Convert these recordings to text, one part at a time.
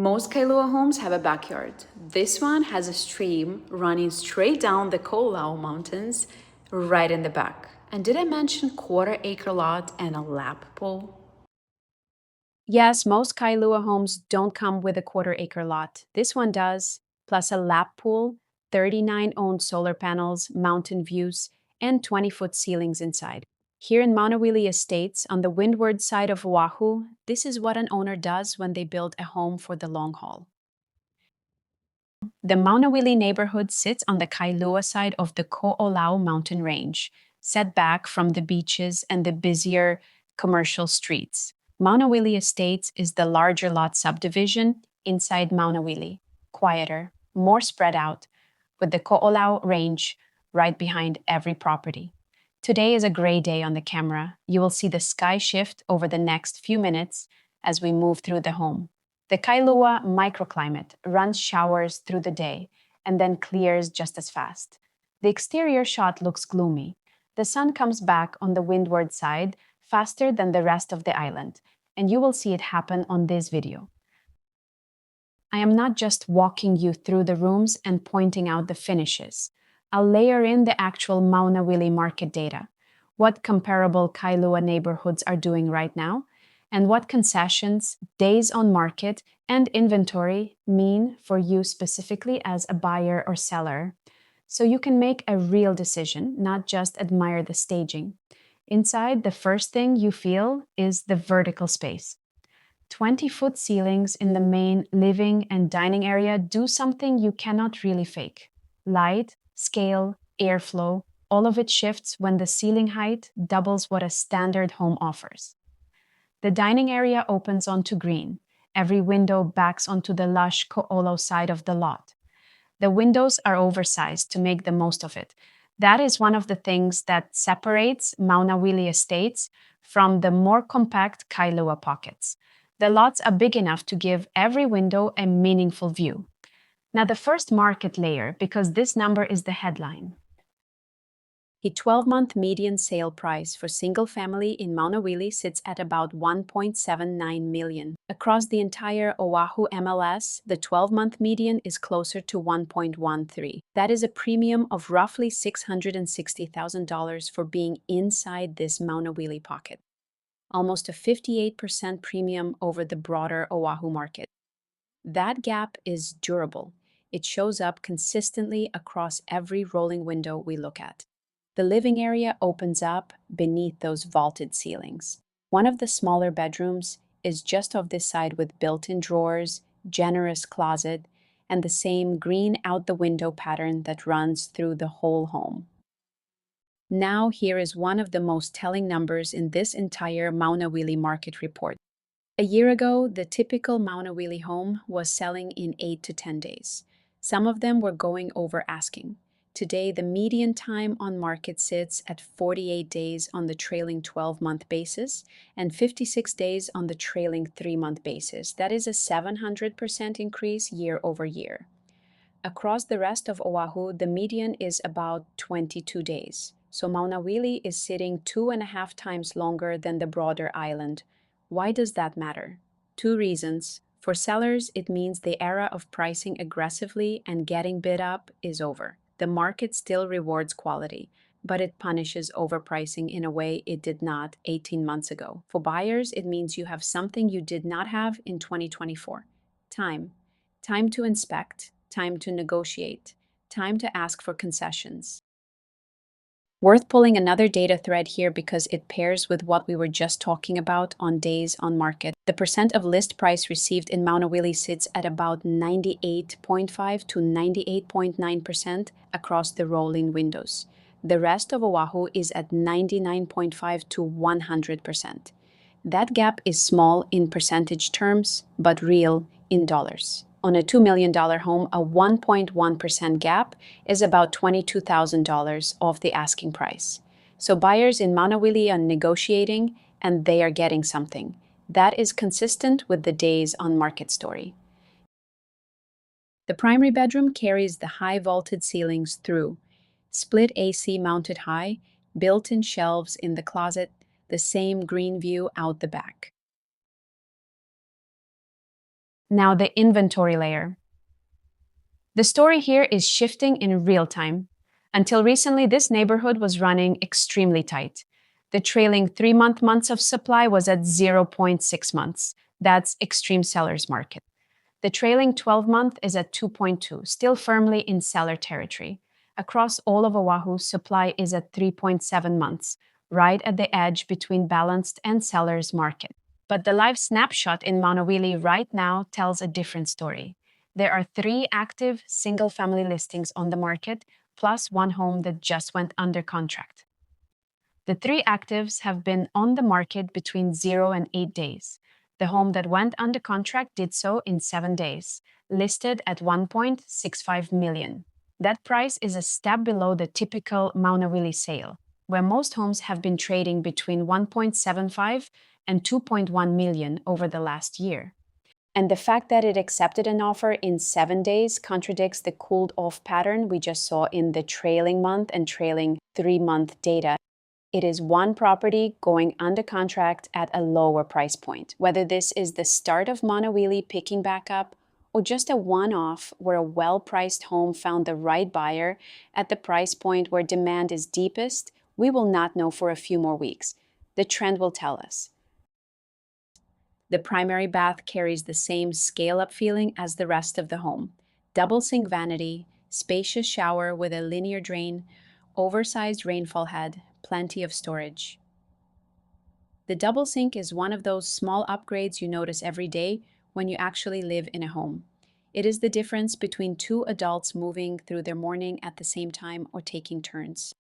Most Kailua homes have a backyard. This one has a stream running straight down the Ko'olau Mountains right in the back. And did I mention quarter-acre lot and a lap pool? Yes, most Kailua homes don't come with a quarter-acre lot. This one does, plus a lap pool, 39 owned solar panels, mountain views, and 20-foot ceilings inside. Here in Maunawili Estates, on the windward side of Oahu, this is what an owner does when they build a home for the long haul. The Maunawili neighborhood sits on the Kailua side of the Ko'olau mountain range, set back from the beaches and the busier commercial streets. Maunawili Estates is the larger lot subdivision inside Maunawili, quieter, more spread out, with the Ko'olau range right behind every property. Today is a gray day on the camera. You will see the sky shift over the next few minutes as we move through the home. The Kailua microclimate runs showers through the day and then clears just as fast. The exterior shot looks gloomy. The sun comes back on the windward side faster than the rest of the island, and you will see it happen on this video. I am not just walking you through the rooms and pointing out the finishes. I'll layer in the actual Maunawili market data, what comparable Kailua neighborhoods are doing right now, and what concessions, days on market, and inventory mean for you specifically as a buyer or seller, so you can make a real decision, not just admire the staging. Inside, the first thing you feel is the vertical space. 20-foot ceilings in the main living and dining area do something you cannot really fake. Light, scale, airflow, all of it shifts when the ceiling height doubles what a standard home offers. The dining area opens onto green. Every window backs onto the lush Ko'olau side of the lot. The windows are oversized to make the most of it. That is one of the things that separates Maunawili Estates from the more compact Kailua pockets. The lots are big enough to give every window a meaningful view. Now the first market layer, because this number is the headline. The 12-month median sale price for single family in Maunawili sits at about $1.79 million. Across the entire Oahu MLS, the 12-month median is closer to $1.13. That is a premium of roughly $660,000 for being inside this Maunawili pocket. Almost a 58% premium over the broader Oahu market. That gap is durable. It shows up consistently across every rolling window we look at. The living area opens up beneath those vaulted ceilings. One of the smaller bedrooms is just off this side with built-in drawers, generous closet, and the same green out-the-window pattern that runs through the whole home. Now here is one of the most telling numbers in this entire Maunawili market report. A year ago, the typical Maunawili home was selling in 8 to 10 days. Some of them were going over asking. Today, the median time on market sits at 48 days on the trailing 12-month basis and 56 days on the trailing 3-month basis. That is a 700% increase year over year. Across the rest of Oahu, the median is about 22 days. So Maunawili is sitting 2.5 times longer than the broader island. Why does that matter? 2 reasons. For sellers, it means the era of pricing aggressively and getting bid up is over. The market still rewards quality, but it punishes overpricing in a way it did not 18 months ago. For buyers, it means you have something you did not have in 2024. Time. Time to inspect, time to negotiate, time to ask for concessions. Worth pulling another data thread here because it pairs with what we were just talking about on days on market. The percent of list price received in Maunawili sits at about 98.5 to 98.9% across the rolling windows. The rest of Oahu is at 99.5 to 100%. That gap is small in percentage terms, but real in dollars. On a $2 million home, a 1.1% gap is about $22,000 off the asking price. So buyers in Maunawili are negotiating, and they are getting something. That is consistent with the days on market story. The primary bedroom carries the high vaulted ceilings through, split AC mounted high, built-in shelves in the closet, the same green view out the back. Now, the inventory layer. The story here is shifting in real time. Until recently, this neighborhood was running extremely tight. The trailing 3 months of supply was at 0.6 months. That's extreme seller's market. The trailing 12-month is at 2.2, still firmly in seller territory. Across all of Oahu, supply is at 3.7 months, right at the edge between balanced and seller's market. But the live snapshot in Maunawili right now tells a different story. There are 3 active single-family listings on the market, plus 1 home that just went under contract. The 3 actives have been on the market between 0 and 8 days. The home that went under contract did so in 7 days, listed at $1.65 million. That price is a step below the typical Maunawili sale, where most homes have been trading between $1.75 and $2.1 million over the last year. And the fact that it accepted an offer in 7 days contradicts the cooled-off pattern we just saw in the trailing month and trailing 3-month data. It is one property going under contract at a lower price point. Whether this is the start of Maunawili picking back up or just a one-off where a well-priced home found the right buyer at the price point where demand is deepest, we will not know for a few more weeks. The trend will tell us. The primary bath carries the same scale-up feeling as the rest of the home. Double sink vanity, spacious shower with a linear drain, oversized rainfall head, plenty of storage. The double sink is one of those small upgrades you notice every day when you actually live in a home. It is the difference between 2 adults moving through their morning at the same time or taking turns.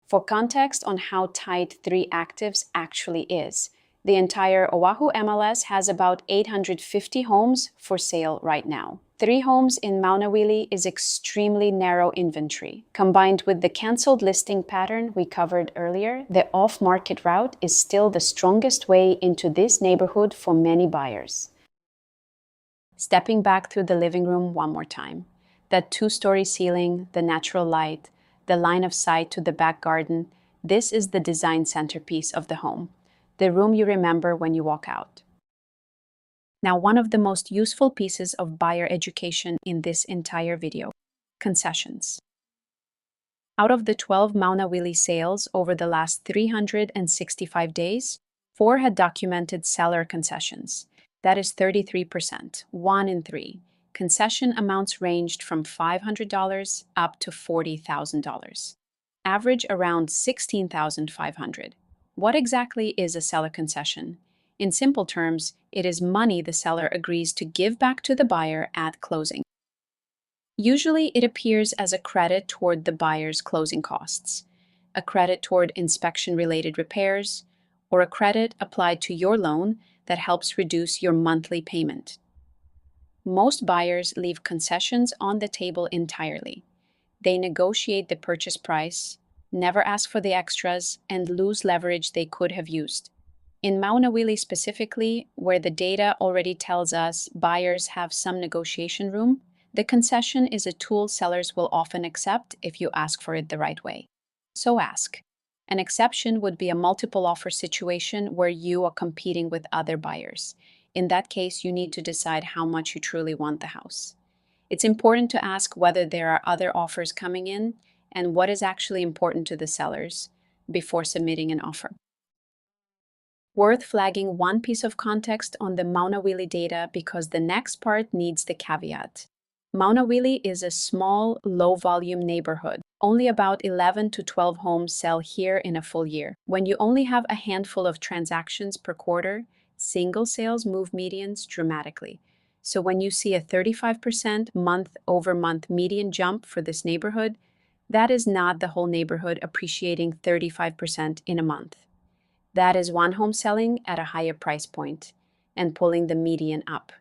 For context on how tight 3 actives actually is, the entire Oahu MLS has about 850 homes for sale right now. 3 homes in Maunawili is extremely narrow inventory. Combined with the canceled listing pattern we covered earlier, the off-market route is still the strongest way into this neighborhood for many buyers. Stepping back through the living room one more time. That 2-story ceiling, the natural light, the line of sight to the back garden, this is the design centerpiece of the home. The room you remember when you walk out. Now, one of the most useful pieces of buyer education in this entire video, concessions. Out of the 12 Maunawili sales over the last 365 days, 4 had documented seller concessions. That is 33%, 1 in 3. Concession amounts ranged from $500 up to $40,000. Average around $16,500. What exactly is a seller concession? In simple terms, it is money the seller agrees to give back to the buyer at closing. Usually, it appears as a credit toward the buyer's closing costs, a credit toward inspection-related repairs, or a credit applied to your loan that helps reduce your monthly payment. Most buyers leave concessions on the table entirely. They negotiate the purchase price, never ask for the extras, and lose leverage they could have used. In Maunawili specifically, where the data already tells us buyers have some negotiation room, the concession is a tool sellers will often accept if you ask for it the right way. So ask. An exception would be a multiple offer situation where you are competing with other buyers. In that case, you need to decide how much you truly want the house. It's important to ask whether there are other offers coming in and what is actually important to the sellers before submitting an offer. Worth flagging one piece of context on the Maunawili data because the next part needs the caveat. Maunawili is a small, low-volume neighborhood. Only about 11 to 12 homes sell here in a full year. When you only have a handful of transactions per quarter, single sales move medians dramatically. So when you see a 35% month-over-month median jump for this neighborhood, that is not the whole neighborhood appreciating 35% in a month. That is one home selling at a higher price point and pulling the median up.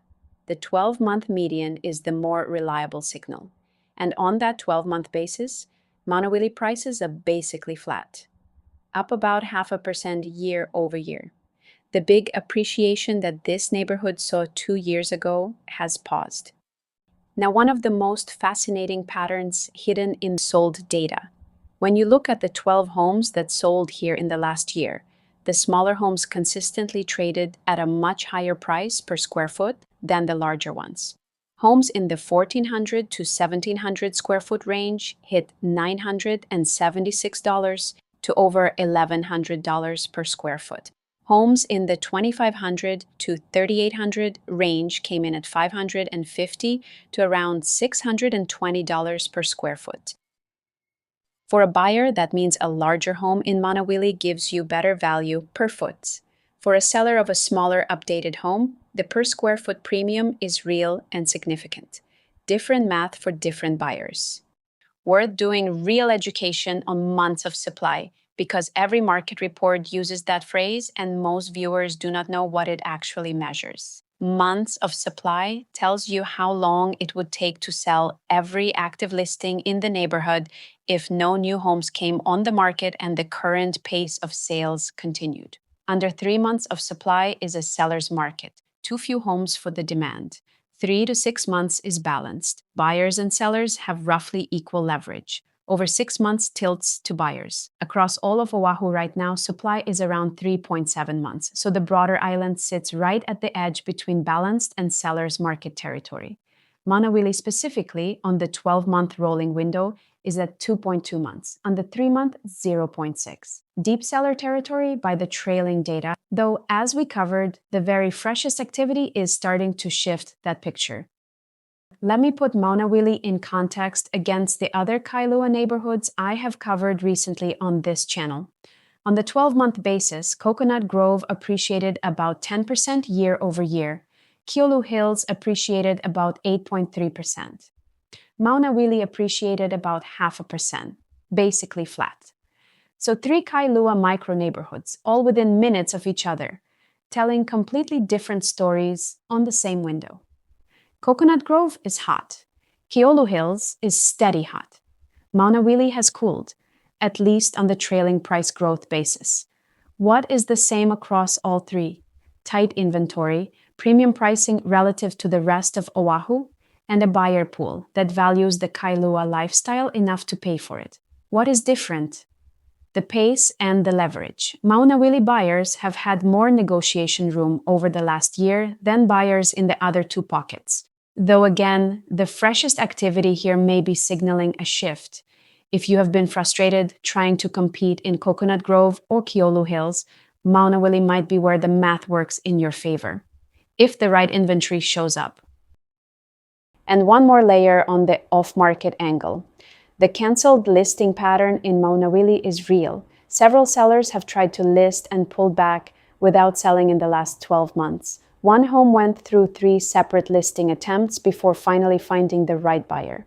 The 12-month median is the more reliable signal. And on that 12-month basis, Maunawili prices are basically flat, up about 0.5% year over year. The big appreciation that this neighborhood saw 2 years ago has paused. Now, one of the most fascinating patterns hidden in sold data. When you look at the 12 homes that sold here in the last year, the smaller homes consistently traded at a much higher price per square foot than the larger ones. Homes in the 1,400 to 1,700 square foot range hit $976 to over $1,100 per square foot. Homes in the 2,500 to 3,800 range came in at $550 to around $620 per square foot. For a buyer, that means a larger home in Maunawili gives you better value per foot. For a seller of a smaller, updated home, the per square foot premium is real and significant. Different math for different buyers. Worth doing real education on months of supply, because every market report uses that phrase and most viewers do not know what it actually measures. Months of supply tells you how long it would take to sell every active listing in the neighborhood if no new homes came on the market and the current pace of sales continued. Under 3 months of supply is a seller's market, too few homes for the demand. 3 to 6 months is balanced. Buyers and sellers have roughly equal leverage. Over 6 months tilts to buyers. Across all of Oahu right now, supply is around 3.7 months, so the broader island sits right at the edge between balanced and seller's market territory. Maunawili specifically, on the 12-month rolling window, is at 2.2 months. On the 3-month, 0.6. Deep seller territory by the trailing data, though as we covered, the very freshest activity is starting to shift that picture. Let me put Maunawili in context against the other Kailua neighborhoods I have covered recently on this channel. On the 12-month basis, Coconut Grove appreciated about 10% year over year. Keolu Hills appreciated about 8.3%. Maunawili appreciated about 0.5%, basically flat. So 3 Kailua micro-neighborhoods, all within minutes of each other, telling completely different stories on the same window. Coconut Grove is hot. Keolu Hills is steady hot. Maunawili has cooled, at least on the trailing price growth basis. What is the same across all 3? Tight inventory, premium pricing relative to the rest of Oahu, and a buyer pool that values the Kailua lifestyle enough to pay for it. What is different? The pace and the leverage. Maunawili buyers have had more negotiation room over the last year than buyers in the other 2 pockets. Though again, the freshest activity here may be signaling a shift. If you have been frustrated trying to compete in Coconut Grove or Keolu Hills, Maunawili might be where the math works in your favor, if the right inventory shows up. And one more layer on the off-market angle. The canceled listing pattern in Maunawili is real. Several sellers have tried to list and pulled back without selling in the last 12 months. One home went through 3 separate listing attempts before finally finding the right buyer.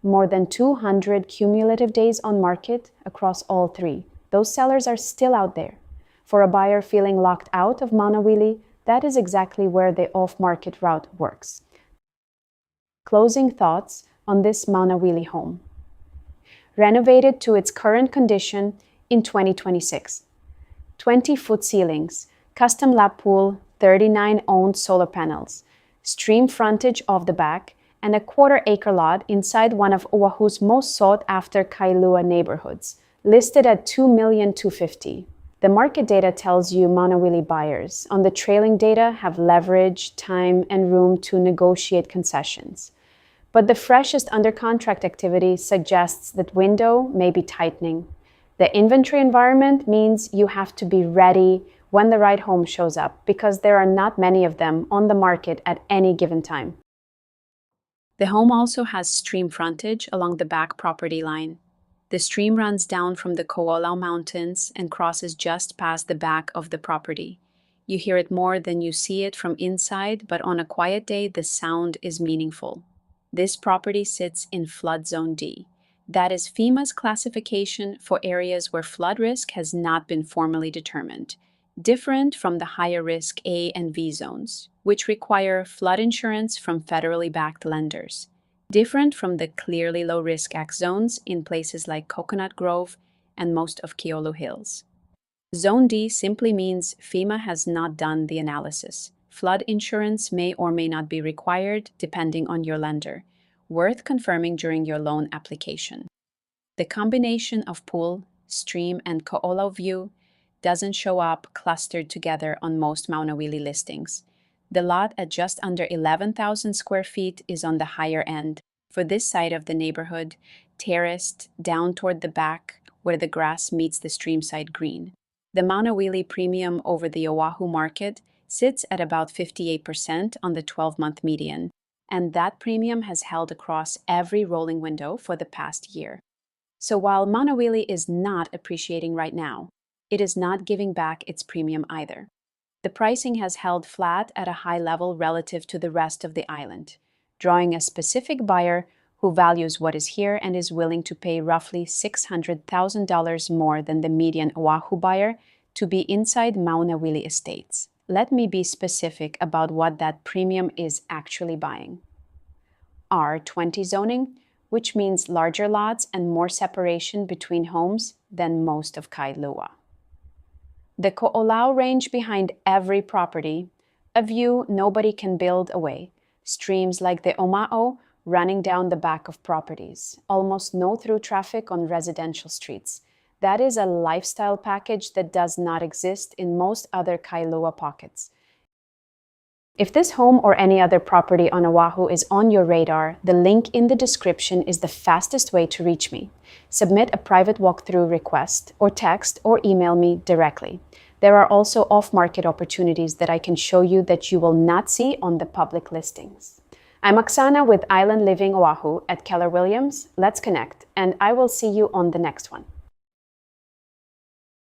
More than 200 cumulative days on market across all 3. Those sellers are still out there. For a buyer feeling locked out of Maunawili, that is exactly where the off-market route works. Closing thoughts on this Maunawili home. Renovated to its current condition in 2026. 20-foot ceilings, custom lap pool, 39 owned solar panels, stream frontage off the back, and a 1/4-acre lot inside one of Oahu's most sought-after Kailua neighborhoods, listed at $2,250,000. The market data tells you Maunawili buyers on the trailing data have leverage, time, and room to negotiate concessions. But the freshest under contract activity suggests that window may be tightening. The inventory environment means you have to be ready when the right home shows up, because there are not many of them on the market at any given time. The home also has stream frontage along the back property line. The stream runs down from the Ko'olau Mountains and crosses just past the back of the property. You hear it more than you see it from inside, but on a quiet day, the sound is meaningful. This property sits in Flood Zone D. That is FEMA's classification for areas where flood risk has not been formally determined, different from the higher risk A and V zones, which require flood insurance from federally backed lenders, different from the clearly low risk X zones in places like Coconut Grove and most of Keolu Hills. Zone D simply means FEMA has not done the analysis. Flood insurance may or may not be required depending on your lender, worth confirming during your loan application. The combination of pool, stream, and Ko'olau view doesn't show up clustered together on most Maunawili listings. The lot at just under 11,000 square feet is on the higher end for this side of the neighborhood, terraced down toward the back where the grass meets the streamside green. The Maunawili premium over the Oahu market sits at about 58% on the 12-month median, and that premium has held across every rolling window for the past year. So while Maunawili is not appreciating right now, it is not giving back its premium either. The pricing has held flat at a high level relative to the rest of the island, drawing a specific buyer who values what is here and is willing to pay roughly $600,000 more than the median Oahu buyer to be inside Maunawili Estates. Let me be specific about what that premium is actually buying. R20 zoning, which means larger lots and more separation between homes than most of Kailua. The ko'olau range behind every property, a view nobody can build away, streams like the Oma'o running down the back of properties, almost no through traffic on residential streets. That is a lifestyle package that does not exist in most other Kailua pockets. If this home or any other property on Oahu is on your radar, the link in the description is the fastest way to reach me. Submit a private walkthrough request or text or email me directly. There are also off-market opportunities that I can show you that you will not see on the public listings. I'm Oksana with Island Living Oahu at Keller Williams. Let's connect, and I will see you on the next one.